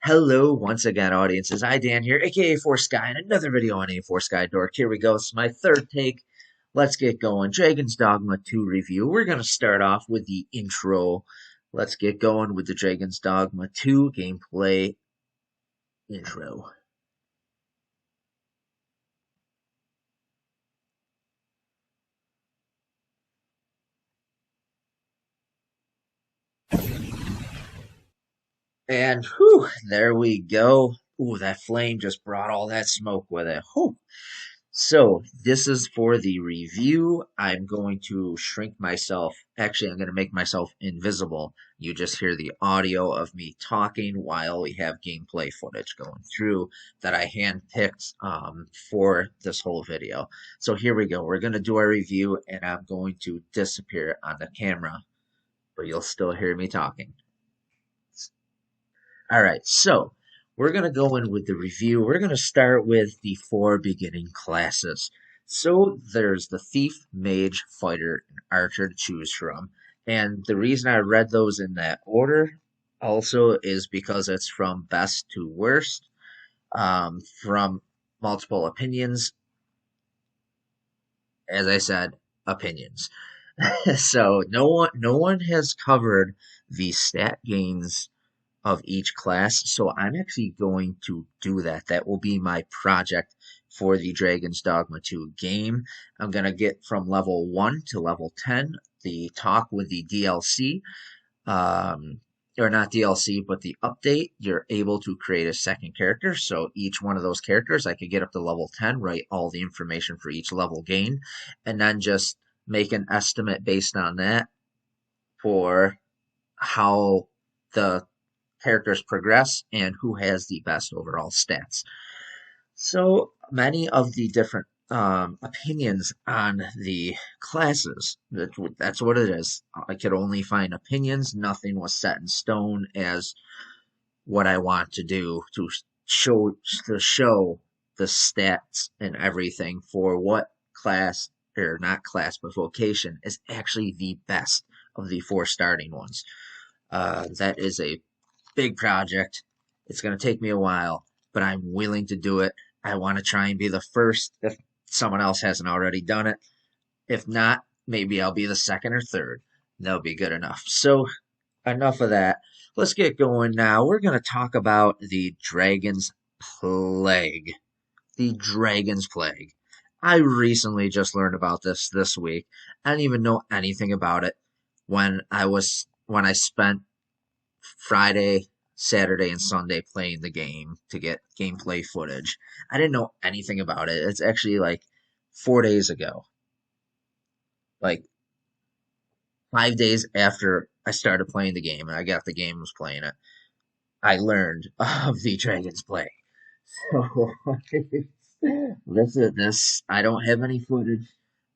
Hello once again, audiences. Dan here, aka Force Sky, and another video on A4 Sky Dork. Here we go. It's my third take. Let's get going. Dragon's Dogma 2 review. We're going to start off with the intro. Let's get going with the Dragon's Dogma 2 gameplay intro. And whew, there we go. Ooh, that flame just brought all that smoke with it. Whew. So this is for the review. I'm going to shrink myself. Actually, I'm going to make myself invisible. You just hear the audio of me talking while we have gameplay footage going through that I handpicked for this whole video. So here we go. We're going to do our review, and I'm going to disappear on the camera, but you'll still hear me talking. All right, so we're going to go in with the review. We're going to start with the 4 beginning classes. So there's the Thief, Mage, Fighter, and Archer to choose from. And the reason I read those in that order also is because it's from best to worst, from multiple opinions. As I said, opinions. So no one has covered the stat gains of each class. So I'm actually going to do that. That will be my project for the Dragon's Dogma 2 game. I'm going to get from level 1 to level 10, the talk with the DLC, or not DLC, but the update. You're able to create a second character. So each one of those characters, I could get up to level 10, write all the information for each level gain, and then just make an estimate based on that for how the characters progress and who has the best overall stats. So many of the different opinions on the classes. That's what it is. I could only find opinions. Nothing was set in stone as what I want to do show to show the stats and everything for what class, or not class but vocation, is actually the best of the 4 starting ones. That is a big project. It's going to take me a while, but I'm willing to do it. I want to try and be the first if someone else hasn't already done it. If not, maybe I'll be the second or third. That'll be good enough. So, enough of that. Let's get going now. We're going to talk about the Dragon's Plague. The Dragon's Plague. I recently just learned about this week. I didn't even know anything about it when I spent Friday, Saturday, and Sunday playing the game to get gameplay footage. I didn't know anything about it. It's actually like 4 days ago. Like 5 days after I started playing the game and I got the game and was playing it, I learned of the Dragon's Play. So this. I don't have any footage.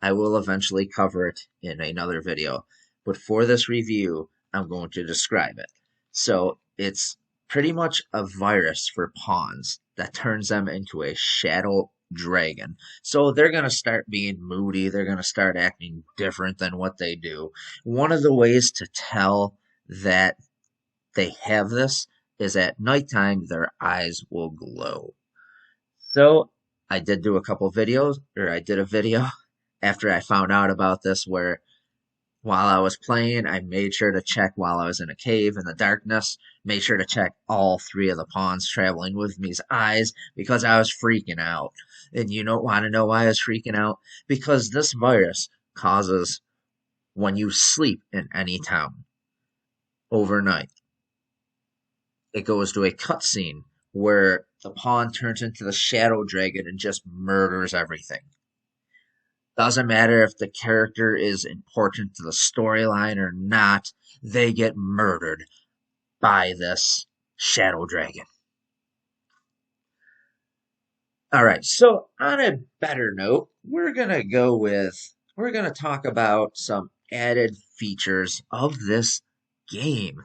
I will eventually cover it in another video. But for this review, I'm going to describe it. So it's pretty much a virus for pawns that turns them into a shadow dragon. So they're going to start being moody. They're going to start acting different than what they do. One of the ways to tell that they have this is at nighttime, their eyes will glow. So I did do a couple videos, or I did a video after I found out about this where while I was playing, I made sure to check while I was in a cave in the darkness, made sure to check all 3 of the pawns traveling with me's eyes because I was freaking out. And you don't want to know why I was freaking out? Because this virus causes when you sleep in any town overnight, it goes to a cutscene where the pawn turns into the shadow dragon and just murders everything. Doesn't matter if the character is important to the storyline or not, they get murdered by this shadow dragon. Alright, so on a better note, we're going to talk about some added features of this game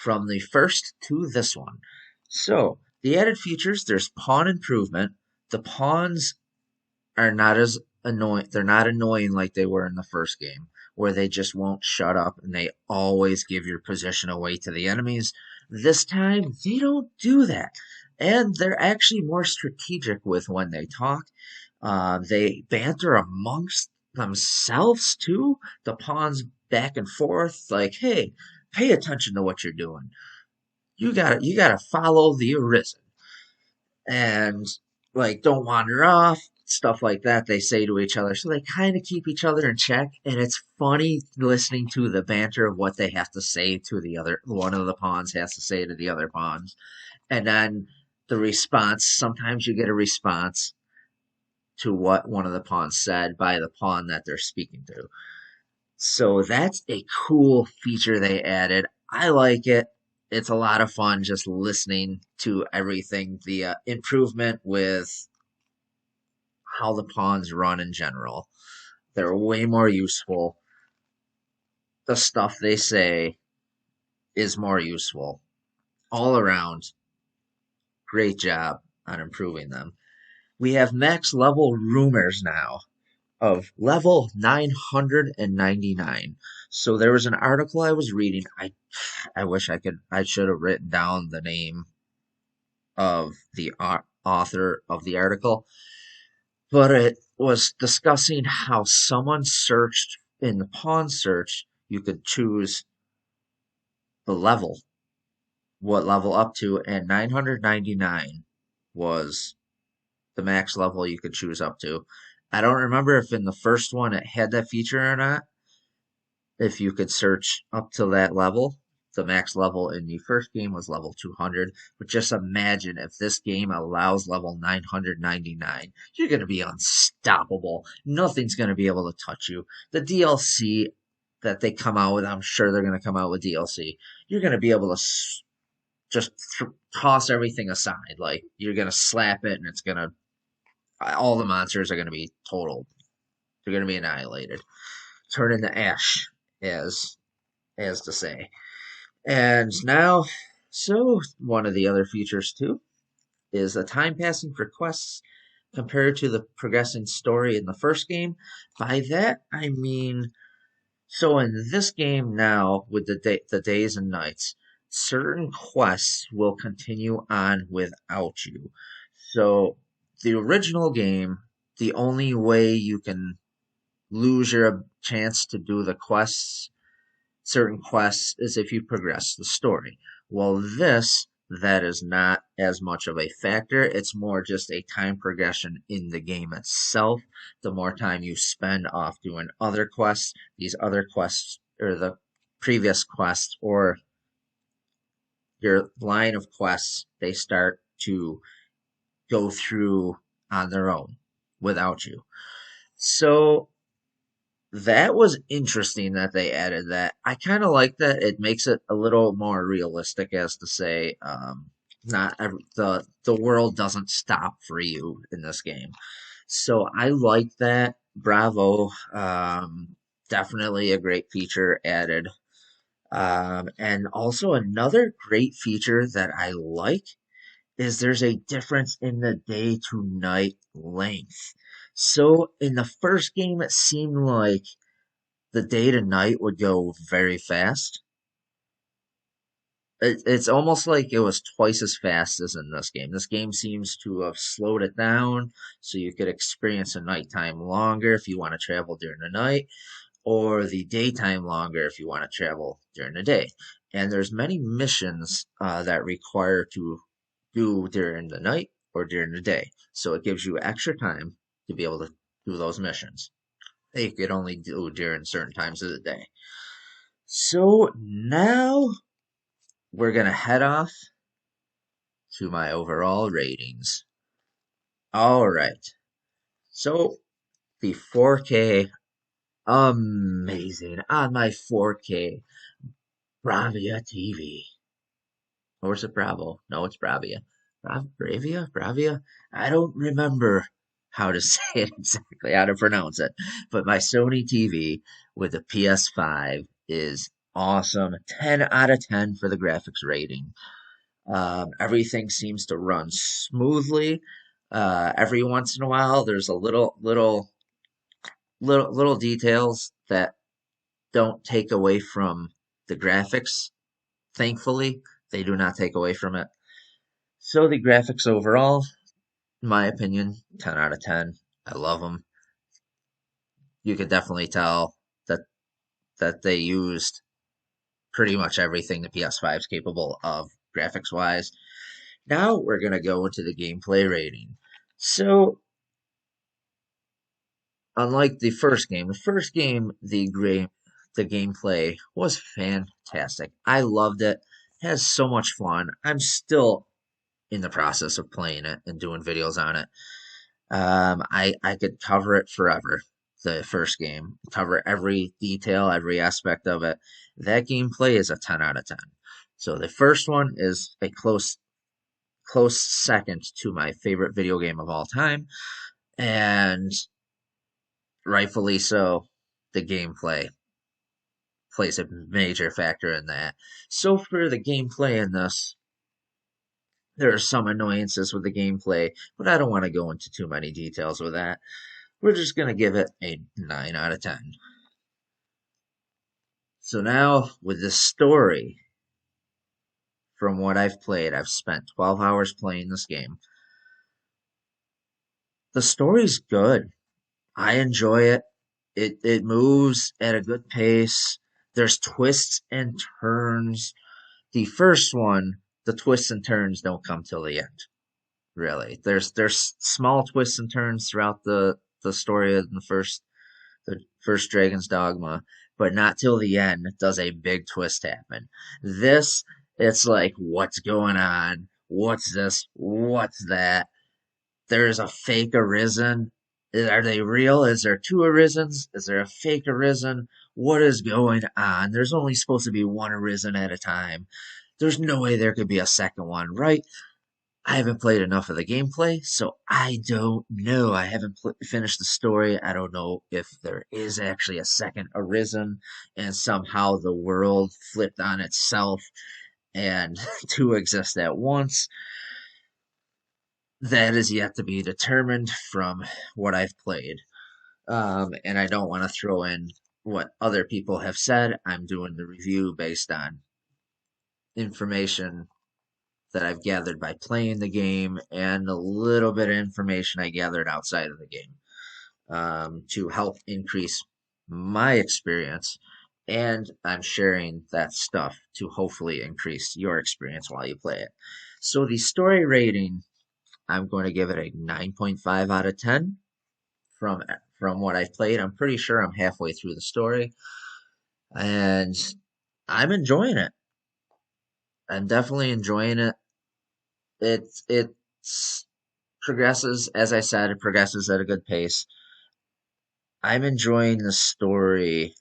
from the first to this one. So, the added features, there's pawn improvement. The pawns are not as annoying. They're not annoying like they were in the first game, where they just won't shut up and they always give your position away to the enemies. This time, they don't do that. And they're actually more strategic with when they talk. They banter amongst themselves too. The pawns back and forth, like, hey, pay attention to what you're doing. You gotta follow the arisen. And like don't wander off, stuff like that they say to each other. So they kind of keep each other in check, and it's funny listening to the banter of what they have to say to the other one of the pawns has to say to the other pawns. And then the response, sometimes you get a response to what one of the pawns said by the pawn that they're speaking to. So that's a cool feature they added. I like it. It's a lot of fun just listening to everything. The improvement with how the pawns run in general. They're way more useful. The stuff they say is more useful. All around, great job on improving them. We have max level rumors now of level 999. So there was an article I was reading. I wish I should have written down the name of the author of the article, but it was discussing how someone searched in the pawn search. You could choose the level, what level up to, and 999 was the max level you could choose up to. I don't remember if in the first one it had that feature or not, if you could search up to that level. The max level in the first game was level 200, but just imagine if this game allows level 999. You're going to be unstoppable. Nothing's going to be able to touch you. The DLC that they come out with, I'm sure they're going to come out with DLC. You're going to be able to just toss everything aside. Like, you're going to slap it and it's going to, all the monsters are going to be totaled. They're going to be annihilated. Turn into ash, as to say. And now, so one of the other features too is the time passing for quests compared to the progressing story in the first game. By that I mean, so in this game now with the days and nights, certain quests will continue on without you. So the original game, the only way you can lose your chance to do the quests, certain quests, is if you progress the story. Well, that is not as much of a factor. It's more just a time progression in the game itself. The more time you spend off doing other quests, these other quests, or the previous quests, or your line of quests, they start to go through on their own without you. So that was interesting that they added that. I kind of like that. It makes it a little more realistic, as to say, not every, the world doesn't stop for you in this game. So I like that. Bravo. Definitely a great feature added. And also another great feature that I like is there's a difference in the day to night length. So in the first game, it seemed like the day to night would go very fast. It's almost like it was twice as fast as in this game. This game seems to have slowed it down so you could experience the nighttime longer if you want to travel during the night, or the daytime longer if you want to travel during the day. And there's many missions that require to do during the night or during the day. So it gives you extra time to be able to do those missions. That you could only do during certain times of the day. So now we're going to head off to my overall ratings. All right. So the 4K, amazing on my 4K Bravia TV. Or is it Bravo? No, it's Bravia. Bravia? Bravia? I don't remember how to say it exactly, how to pronounce it. But my Sony TV with the PS5 is awesome. 10 out of 10 for the graphics rating. Everything seems to run smoothly. Every once in a while, there's a little details that don't take away from the graphics, thankfully. They do not take away from it. So the graphics overall, in my opinion, 10 out of 10. I love them. You could definitely tell that they used pretty much everything the PS5 is capable of graphics wise. Now we're going to go into the gameplay rating. So, unlike the first game, the gameplay was fantastic. I loved it. It has so much fun. I'm still in the process of playing it and doing videos on it. I could cover it forever. The first game, cover every detail, every aspect of it. That gameplay is a 10 out of 10. So the first one is a close second to my favorite video game of all time, and rightfully so. The gameplay plays a major factor in that. So for the gameplay in this, there are some annoyances with the gameplay, but I don't want to go into too many details with that. We're just going to give it a 9 out of 10. So now, with the story, from what I've played, I've spent 12 hours playing this game. The story's good. I enjoy it. It moves at a good pace. There's twists and turns. The first one, the twists and turns don't come till the end. Really, there's small twists and turns throughout the story of the first Dragon's Dogma, but not till the end does a big twist happen. This, it's like, what's going on? What's this? What's that? There's a fake Arisen. Are they real? Is there two Arisens? Is there a fake Arisen? What is going on? There's only supposed to be one Arisen at a time. There's no way there could be a second one, right? I haven't played enough of the gameplay, so I don't know. I haven't finished the story. I don't know if there is actually a second Arisen and somehow the world flipped on itself and two exist at once. That is yet to be determined from what I've played. And I don't want to throw in what other people have said. I'm doing the review based on information that I've gathered by playing the game and a little bit of information I gathered outside of the game to help increase my experience. And I'm sharing that stuff to hopefully increase your experience while you play it. So the story rating, I'm going to give it a 9.5 out of 10 from what I've played. I'm pretty sure I'm halfway through the story and I'm enjoying it. I'm definitely enjoying it. It's progresses, as I said, it progresses at a good pace. I'm enjoying the story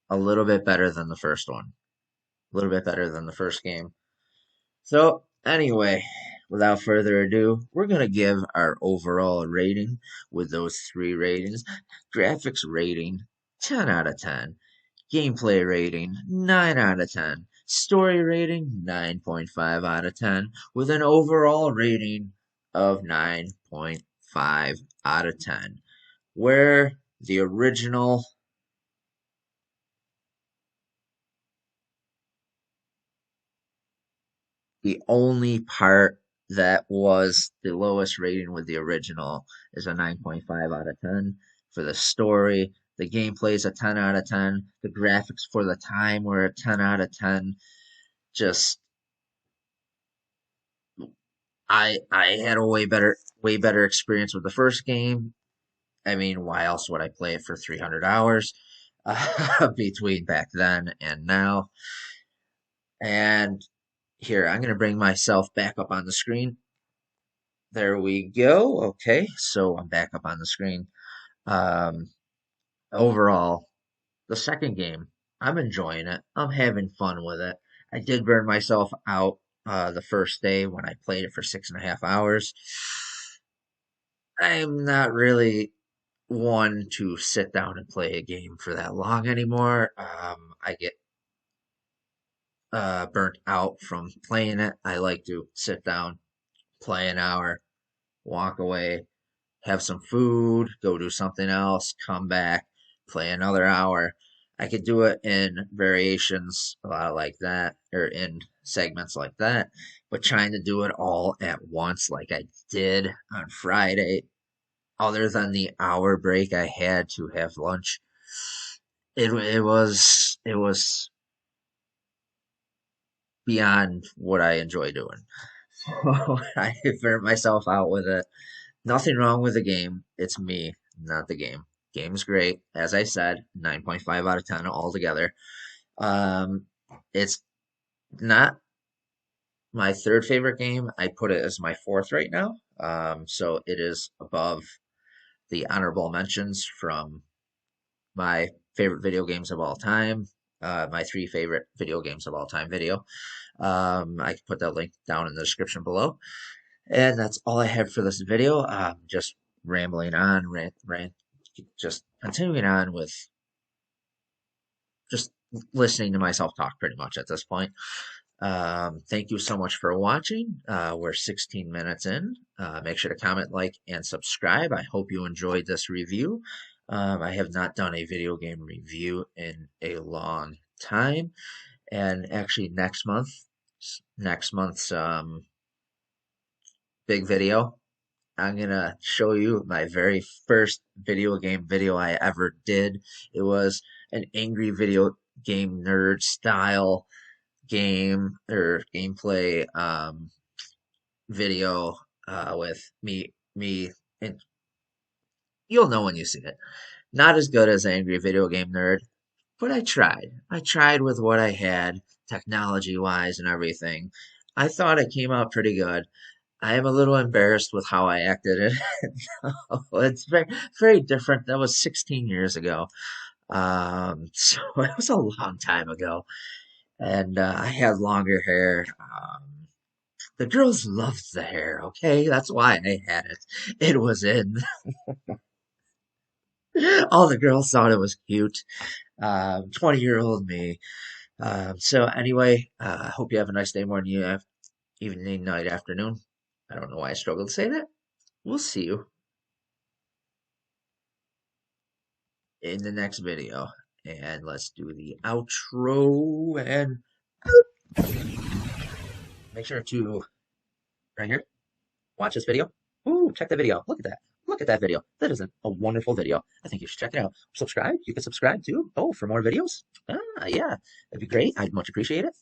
a little bit better than the first one, a little bit better than the first game. So, anyway, without further ado, we're going to give our overall rating with those three ratings. Graphics rating, 10 out of 10. Gameplay rating, 9 out of 10. Story rating, 9.5 out of 10. With an overall rating of 9.5 out of 10. Where the original The only part that was the lowest rating with the original is a 9.5 out of 10 for the story. The gameplay is a 10 out of 10. The graphics for the time were a 10 out of 10. Just I had a way better experience with the first game. I mean, why else would I play it for 300 hours between back then and now? And here, I'm going to bring myself back up on the screen. There we go. Okay, so I'm back up on the screen. Um, Overall, the second game, I'm enjoying it. I'm having fun with it. I did burn myself out the first day when I played it for 6.5 hours. I'm not really one to sit down and play a game for that long anymore. I get burnt out from playing it. I like to sit down, play an hour, walk away, have some food, go do something else, come back, play another hour. I could do it in variations, a lot like that, or in segments like that, but trying to do it all at once like I did on Friday, other than the hour break I had to have lunch, it was beyond what I enjoy doing. So I burnt myself out with it. Nothing wrong with the game. It's me, not the game. Game's great. As I said, 9.5 out of 10 altogether. Um, it's not my third favorite game. I put it as my fourth right now. So it is above the honorable mentions from my favorite video games of all time, my three favorite video games of all time video. I can put that link down in the description below. And that's all I have for this video. Just rambling on, just continuing on with just listening to myself talk pretty much at this point. Thank you so much for watching. We're 16 minutes in. Make sure to comment, like, and subscribe. I hope you enjoyed this review. I have not done a video game review in a long time. And actually next month's big video, I'm gonna show you my very first video game video I ever did. It was an angry video game nerd style game or gameplay video with me and you'll know when you see it. Not as good as Angry Video Game Nerd, but I tried. I tried with what I had, technology wise and everything. I thought it came out pretty good. I am a little embarrassed with how I acted it. It's very different. That was 16 years ago. So it was a long time ago. And I had longer hair. The girls loved the hair, okay? That's why I had it. It was in. All the girls thought it was cute. 20-year-old me. So anyway, I hope you have a nice day, morning, evening, night, afternoon. I don't know why I struggled to say that. We'll see you in the next video. And let's do the outro and make sure to right here watch this video. Ooh, check the video. Look at that. Look at that video. That is a wonderful video. I think you should check it out. Subscribe. You can subscribe too. Oh, for more videos? Ah, yeah. That'd be great. I'd much appreciate it.